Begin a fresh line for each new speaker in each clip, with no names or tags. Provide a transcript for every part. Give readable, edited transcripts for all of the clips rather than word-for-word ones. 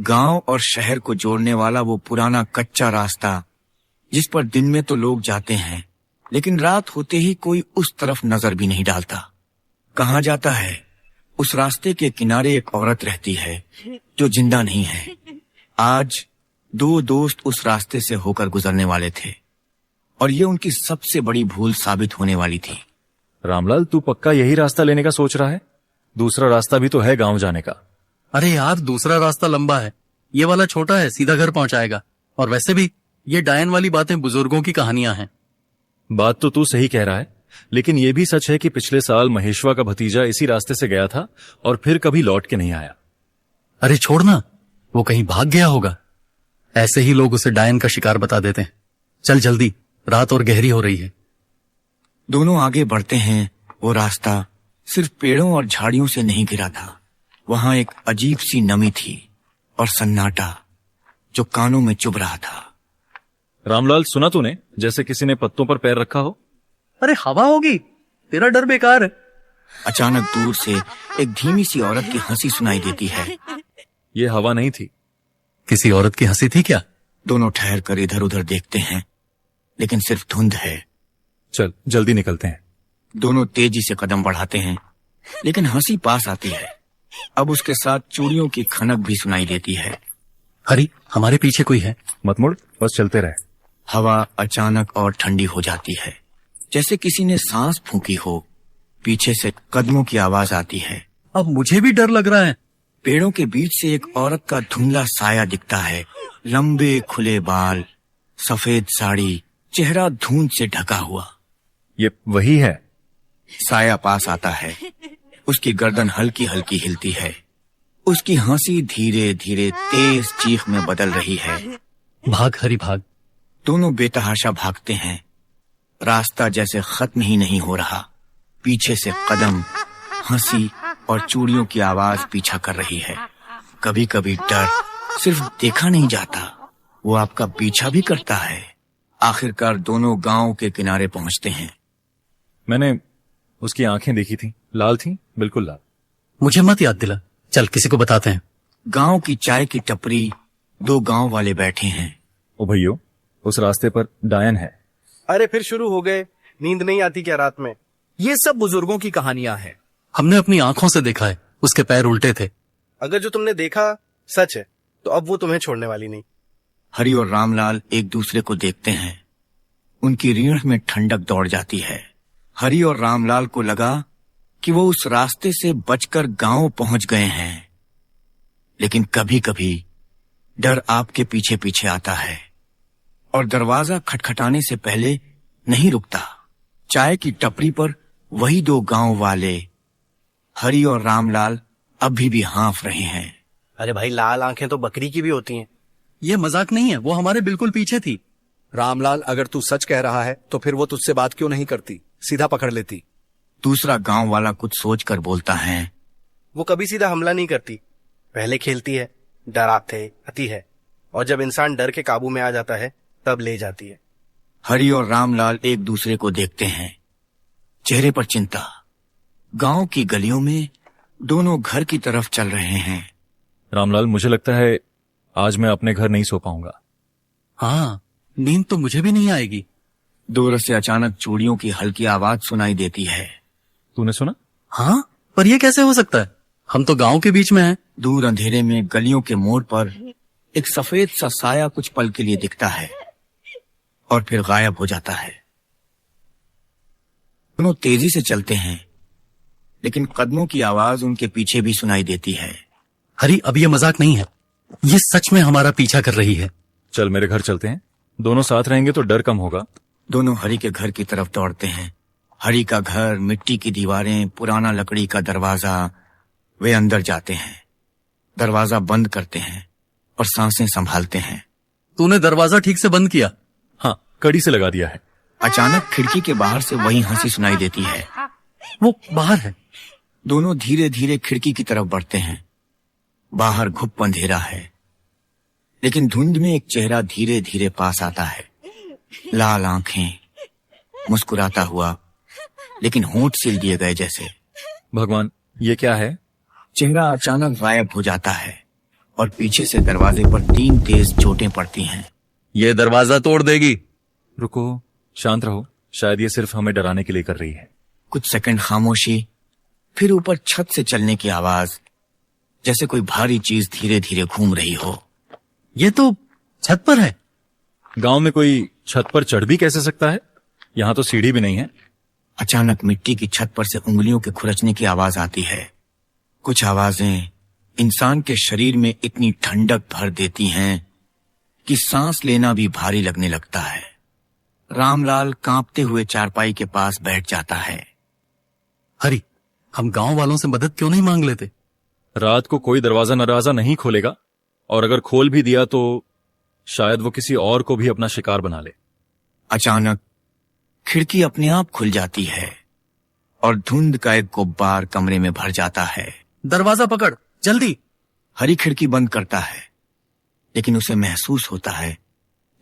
गांव और शहर को जोड़ने वाला वो पुराना कच्चा रास्ता जिस पर दिन में तो लोग जाते हैं, लेकिन रात होते ही कोई उस तरफ नजर भी नहीं डालता। कहाँ जाता है? उस रास्ते के किनारे एक औरत रहती है जो जिंदा नहीं है। आज दो दोस्त उस रास्ते से होकर गुजरने वाले थे और ये उनकी सबसे बड़ी भूल साबित होने वाली थी।
रामलाल, तू पक्का यही रास्ता लेने का सोच रहा है? दूसरा रास्ता भी तो है गांव जाने का।
अरे यार, दूसरा रास्ता लंबा है, ये वाला छोटा है, सीधा घर पहुंचाएगा। और वैसे भी ये डायन वाली बातें बुजुर्गों की कहानियां हैं।
बात तो तू सही कह रहा है, लेकिन ये भी सच है कि पिछले साल महेशवा का भतीजा इसी रास्ते से गया था और फिर कभी लौट के नहीं आया।
अरे छोड़ना, वो कहीं भाग गया होगा। ऐसे ही लोग उसे डायन का शिकार बता देते हैं। चल जल्दी, रात और गहरी हो रही है।
दोनों आगे बढ़ते हैं। वो रास्ता सिर्फ पेड़ों और झाड़ियों से नहीं घिरा था। वहां एक अजीब सी नमी थी और सन्नाटा जो कानों में चुभ रहा था।
रामलाल, सुना तूने जैसे किसी ने पत्तों पर पैर रखा हो?
अरे हवा होगी, तेरा डर बेकार है।
अचानक दूर से एक धीमी सी औरत की हंसी सुनाई देती है।
ये हवा नहीं थी।
किसी औरत की हंसी थी क्या?
दोनों ठहर कर इधर उधर देखते हैं, लेकिन सिर्फ धुंध है।
चल जल्दी निकलते हैं।
दोनों तेजी से कदम बढ़ाते हैं, लेकिन हंसी पास आती है। अब उसके साथ चूड़ियों की खनक भी सुनाई देती है।
हरी, हमारे पीछे कोई है।
मत मुड़, बस चलते रहे।
हवा अचानक और ठंडी हो जाती है, जैसे किसी ने सांस फूंकी हो। पीछे से कदमों की आवाज आती है।
अब मुझे भी डर लग रहा है।
पेड़ों के बीच से एक औरत का धुंधला साया दिखता है। लंबे खुले बाल, सफेद साड़ी, चेहरा धुंध से ढका हुआ।
ये वही है।
साया पास आता है। उसकी गर्दन हल्की हल्की हिलती है। उसकी हंसी धीरे धीरे तेज चीख में बदल रही है।
भाग हरी भाग।
दोनों बेतहाशा भागते हैं। रास्ता जैसे खत्म ही नहीं हो रहा। पीछे से कदम, हंसी और चूड़ियों की आवाज पीछा कर रही है। कभी कभी डर सिर्फ देखा नहीं जाता, वो आपका पीछा भी करता है। आखिरकार दोनों गांव के किनारे पहुंचते हैं।
मैंने उसकी आंखें देखी थी, लाल थी, बिल्कुल लाल।
मुझे मत याद दिला, चल किसी को बताते हैं।
गांव की चाय की टपरी, दो गांव वाले बैठे हैं।
ओ भैयो, उस रास्ते पर डायन है।
अरे फिर शुरू हो गए, नींद नहीं आती क्या रात में? ये सब बुजुर्गों की कहानियां हैं।
हमने अपनी आंखों से देखा है, उसके पैर उल्टे थे।
अगर जो तुमने देखा सच है तो अब वो तुम्हें छोड़ने वाली नहीं।
हरि और रामलाल एक दूसरे को देखते हैं। उनकी रीढ़ में ठंडक दौड़ जाती है। हरि और रामलाल को लगा कि वो उस रास्ते से बचकर गांव पहुंच गए हैं, लेकिन कभी कभी डर आपके पीछे पीछे आता है और दरवाजा खटखटाने से पहले नहीं रुकता। चाय की टपरी पर वही दो गांव वाले हरि और रामलाल अभी भी हाँफ रहे हैं।
अरे भाई, लाल आंखें तो बकरी की भी होती हैं।
ये मजाक नहीं है, वो हमारे बिल्कुल पीछे थी।
रामलाल, अगर तू सच कह रहा है तो फिर वो तुझसे बात क्यों नहीं करती, सीधा पकड़ लेती।
दूसरा गांव वाला कुछ सोचकर बोलता है।
वो कभी सीधा हमला नहीं करती, पहले खेलती है, डराते आती है, और जब इंसान डर के काबू में आ जाता है तब ले जाती है।
हरि और रामलाल एक दूसरे को देखते हैं, चेहरे पर चिंता। गांव की गलियों में दोनों घर की तरफ चल रहे हैं।
रामलाल, मुझे लगता है आज मैं अपने घर नहीं सो पाऊंगा।
हाँ, नींद तो मुझे भी नहीं आएगी।
दूर से अचानक चूड़ियों की हल्की आवाज सुनाई देती है।
तूने सुना?
हाँ, पर यह कैसे हो सकता है? हम तो गांव के बीच में हैं।
दूर अंधेरे में गलियों के मोड़ पर एक सफेद सा साया कुछ पल के लिए दिखता है और फिर गायब हो जाता है। दोनों तेजी से चलते हैं, लेकिन कदमों की आवाज उनके पीछे भी सुनाई देती है।
हरी, अब ये मजाक नहीं है, ये सच में हमारा पीछा कर रही है।
चल मेरे घर चलते हैं, दोनों साथ रहेंगे तो डर कम होगा।
दोनों हरि के घर की तरफ दौड़ते हैं। हरि का घर, मिट्टी की दीवारें, पुराना लकड़ी का दरवाजा। वे अंदर जाते हैं, दरवाजा बंद करते हैं और सांसें संभालते हैं।
तूने दरवाजा ठीक से बंद किया?
हाँ, कड़ी से लगा दिया है।
अचानक खिड़की के बाहर से वही हंसी सुनाई देती है।
वो बाहर है।
दोनों धीरे धीरे खिड़की की तरफ बढ़ते हैं। बाहर घुप अंधेरा है, लेकिन धुंध में एक चेहरा धीरे धीरे पास आता है। लाल आंखें, मुस्कुराता हुआ, लेकिन होंठ सील दिए गए जैसे।
भगवान, ये क्या है?
चेहरा अचानक गायब हो जाता है और पीछे से दरवाजे पर 3 तेज चोटें पड़ती हैं।
ये दरवाजा तोड़ देगी।
रुको, शांत रहो, शायद ये सिर्फ हमें डराने के लिए कर रही है।
कुछ सेकंड खामोशी, फिर ऊपर छत से चलने की आवाज, जैसे कोई भारी चीज धीरे धीरे घूम रही हो।
ये तो छत पर है।
गांव में कोई छत पर चढ़ भी कैसे सकता है? यहाँ तो सीढ़ी भी नहीं है।
अचानक मिट्टी की छत पर से उंगलियों के खुरचने की आवाज आती है। कुछ आवाजें इंसान के शरीर में इतनी ठंडक भर देती हैं कि सांस लेना भी भारी लगने लगता है। रामलाल कांपते हुए चारपाई के पास बैठ जाता है।
हरी, हम गांव वालों से मदद क्यों नहीं मांग लेते?
रात को कोई दरवाजा नरवाजा नहीं खोलेगा, और अगर खोल भी दिया तो शायद वो किसी और को भी अपना शिकार बना ले।
अचानक खिड़की अपने आप खुल जाती है और धुंध का एक गुब्बार कमरे में भर जाता है।
दरवाजा पकड़, जल्दी।
हरी खिड़की बंद करता है, लेकिन उसे महसूस होता है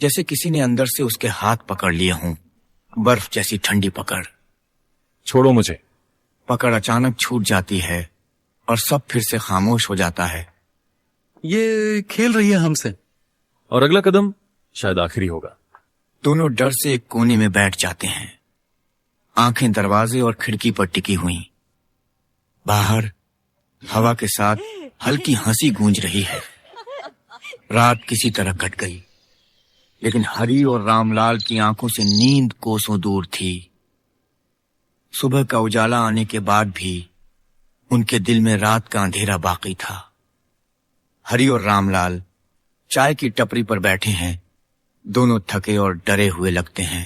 जैसे किसी ने अंदर से उसके हाथ पकड़ लिए हों, बर्फ जैसी ठंडी पकड़।
छोड़ो मुझे।
पकड़ अचानक छूट जाती है और सब फिर से खामोश हो जाता है।
ये खेल रही है हमसे।
और अगला कदम शायद आखिरी होगा।
दोनों डर से एक कोने में बैठ जाते हैं, आंखें दरवाजे और खिड़की पर टिकी हुई। बाहर हवा के साथ हल्की हंसी गूंज रही है। रात किसी तरह कट गई, लेकिन हरी और रामलाल की आंखों से नींद कोसों दूर थी। सुबह का उजाला आने के बाद भी उनके दिल में रात का अंधेरा बाकी था। हरी और रामलाल चाय की टपरी पर बैठे हैं। दोनों थके और डरे हुए लगते हैं।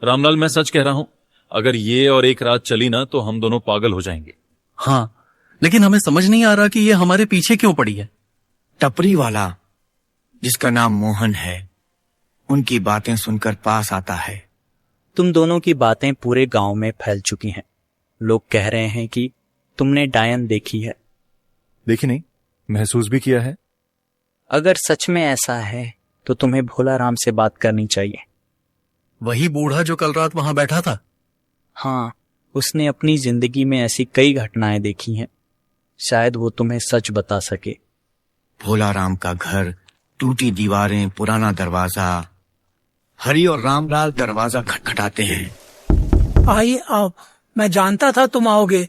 रामलाल, मैं सच कह रहा हूं, अगर ये और एक रात चली ना तो हम दोनों पागल हो जाएंगे।
हाँ, लेकिन हमें समझ नहीं आ रहा कि ये हमारे पीछे क्यों पड़ी है।
टपरी वाला, जिसका नाम मोहन है, उनकी बातें सुनकर पास आता है।
तुम दोनों की बातें पूरे गांव में फैल चुकी हैं। लोग कह रहे हैं कि तुमने डायन देखी है।
देखी नहीं, महसूस भी किया है।
अगर सच में ऐसा है तो तुम्हें भोला राम से बात करनी चाहिए।
वही बूढ़ा जो कल रात वहां बैठा था?
हाँ, उसने अपनी जिंदगी में ऐसी कई घटनाएं देखी हैं। शायद वो तुम्हें सच बता सके।
भोला राम का घर, टूटी दीवारें, पुराना दरवाजा। हरी और रामलाल दरवाजा खटखटाते हैं।
आइए आप, मैं जानता था तुम आओगे।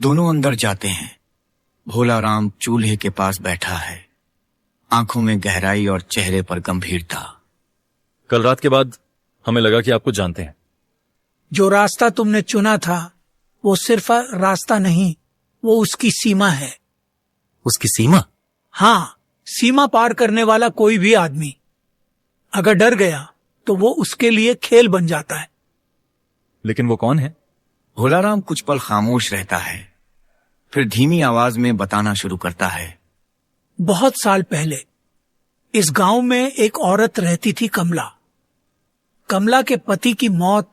दोनों अंदर जाते हैं। भोला राम चूल्हे के पास बैठा है, आंखों में गहराई और चेहरे पर गंभीरता।
कल रात के बाद हमें लगा कि आपको जानते हैं।
जो रास्ता तुमने चुना था वो सिर्फ रास्ता नहीं, वो उसकी सीमा है।
उसकी सीमा?
हाँ, सीमा पार करने वाला कोई भी आदमी अगर डर गया तो वो उसके लिए खेल बन जाता है।
लेकिन वो कौन है?
भोला राम कुछ पल खामोश रहता है, फिर धीमी आवाज में बताना शुरू करता है।
बहुत साल पहले इस गांव में एक औरत रहती थी, कमला। कमला के पति की मौत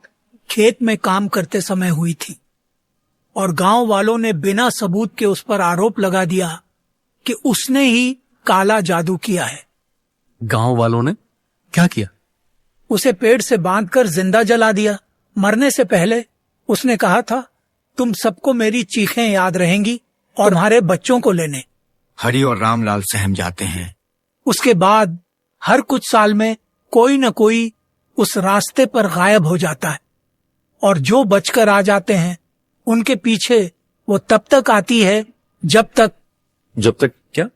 खेत में काम करते समय हुई थी और गांव वालों ने बिना सबूत के उस पर आरोप लगा दिया कि उसने ही काला जादू किया है।
गांव वालों ने क्या किया?
उसे पेड़ से बांधकर जिंदा जला दिया। मरने से पहले उसने कहा था, तुम सबको मेरी चीखें याद रहेंगी और तुम्हारे बच्चों को लेने।
हरी और रामलाल सहम जाते हैं।
उसके बाद हर कुछ साल में कोई न कोई उस रास्ते पर गायब हो जाता है और जो बचकर आ जाते हैं उनके पीछे वो तब तक आती है जब तक
क्या?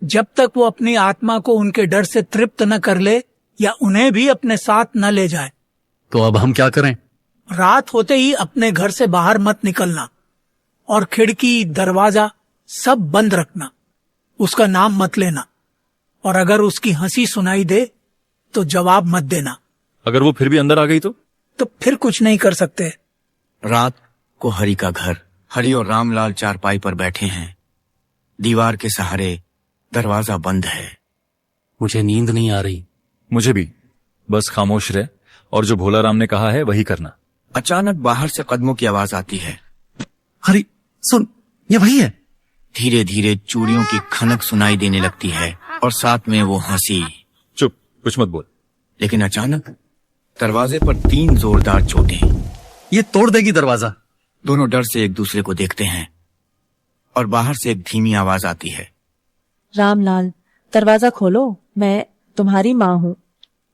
जब तक वो अपनी आत्मा को उनके डर से तृप्त न कर ले या उन्हें भी अपने साथ न ले जाए।
तो अब हम क्या करें?
रात होते ही अपने घर से बाहर मत निकलना और खिड़की, दरवाजा सब बंद रखना। उसका नाम मत लेना और अगर उसकी हंसी सुनाई दे तो जवाब मत देना।
अगर वो फिर भी अंदर आ गई तो
फिर कुछ नहीं कर सकते।
रात को हरी का घर। हरी और रामलाल चारपाई पर बैठे हैं। दीवार के सहारे, दरवाजा बंद है।
मुझे नींद नहीं आ रही।
मुझे भी। बस खामोश रहे और जो भोला राम ने कहा है वही करना।
अचानक बाहर से कदमों की आवाज आती है।
हरी सुन, ये वही है।
धीरे धीरे चूड़ियों की खनक सुनाई देने लगती है और साथ में वो हंसी।
चुप, कुछ मत बोल।
लेकिन अचानक दरवाजे पर 3 जोरदार चोटें।
ये तोड़ देगी दरवाजा।
दोनों डर से एक दूसरे को देखते हैं और बाहर से एक धीमी आवाज आती है,
रामलाल, दरवाजा खोलो, मैं तुम्हारी माँ हूँ।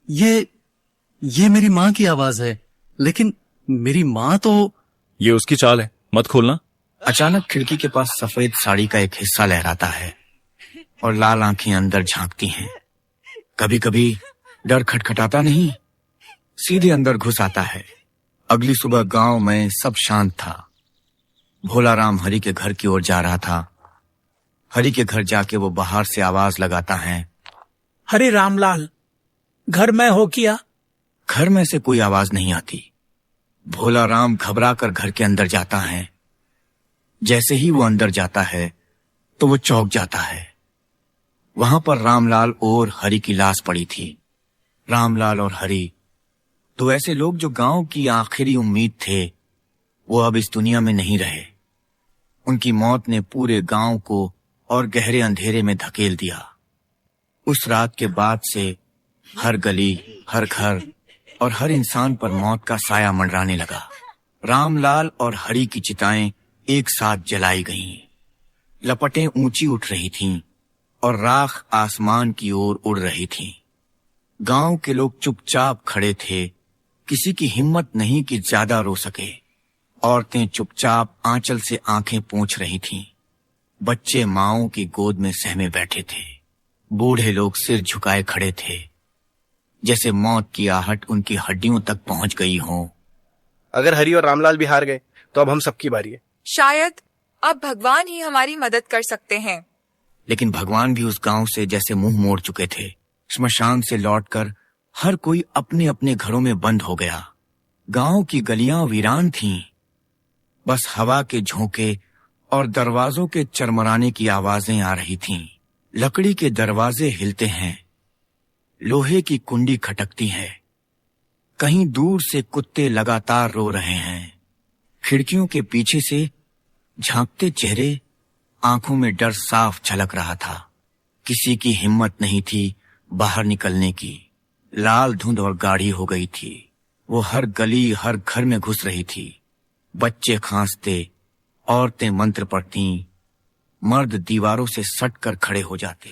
ये मेरी माँ की आवाज है, लेकिन मेरी माँ तो।
ये उसकी चाल है, मत खोलना।
अचानक खिड़की के पास सफेद साड़ी का एक हिस्सा लहराता है और लाल आंखें अंदर झांकती हैं। कभी कभी डर खटखटाता नहीं, सीधे अंदर घुस आता है। अगली सुबह गांव में सब शांत था। भोला राम हरि के घर की ओर जा रहा था। हरि के घर जाके वो बाहर से आवाज लगाता है,
हरे रामलाल, घर में हो क्या?
घर में से कोई आवाज नहीं आती। भोला राम घबरा कर घर के अंदर जाता है। जैसे ही वो अंदर जाता है तो वो चौंक जाता है। वहां पर रामलाल और हरि की लाश पड़ी थी। रामलाल और हरि तो ऐसे लोग जो गांव की आखिरी उम्मीद थे, वो अब इस दुनिया में नहीं रहे। उनकी मौत ने पूरे गांव को और गहरे अंधेरे में धकेल दिया। उस रात के बाद से हर गली, हर घर और हर इंसान पर मौत का साया मंडराने लगा। रामलाल और हरि की चिताएं एक साथ जलाई गईं। लपटें ऊंची उठ रही थीं और राख आसमान की ओर उड़ रही थीं। गांव के लोग चुपचाप खड़े थे। किसी की हिम्मत नहीं कि ज्यादा रो सके। औरतें चुपचाप आंचल से आंखें पोंछ रही थीं। बच्चे माओं की गोद में सहमे बैठे थे। बूढ़े लोग सिर झुकाए खड़े थे, जैसे मौत की आहट उनकी हड्डियों तक पहुंच गई हो।
अगर हरि और रामलाल भी हार गए तो अब हम सबकी बारी है।
शायद अब भगवान ही हमारी मदद कर सकते हैं।
लेकिन भगवान भी उस गांव से जैसे मुंह मोड़ चुके थे। श्मशान से लौटकर हर कोई अपने अपने घरों में बंद हो गया। गांव की गलियां वीरान थीं। बस हवा के झोंके और दरवाजों के चरमराने की आवाजें आ रही थीं। लकड़ी के दरवाजे हिलते हैं, लोहे की कुंडी खटकती है। कहीं दूर से कुत्ते लगातार रो रहे हैं। खिड़कियों के पीछे से झांकते चेहरे, आंखों में डर साफ झलक रहा था। किसी की हिम्मत नहीं थी बाहर निकलने की। लाल धुंध और गाढ़ी हो गई थी। वो हर गली, हर घर में घुस रही थी। बच्चे खांसते, औरतें मंत्र पढ़ती, मर्द दीवारों से सट कर खड़े हो जाते।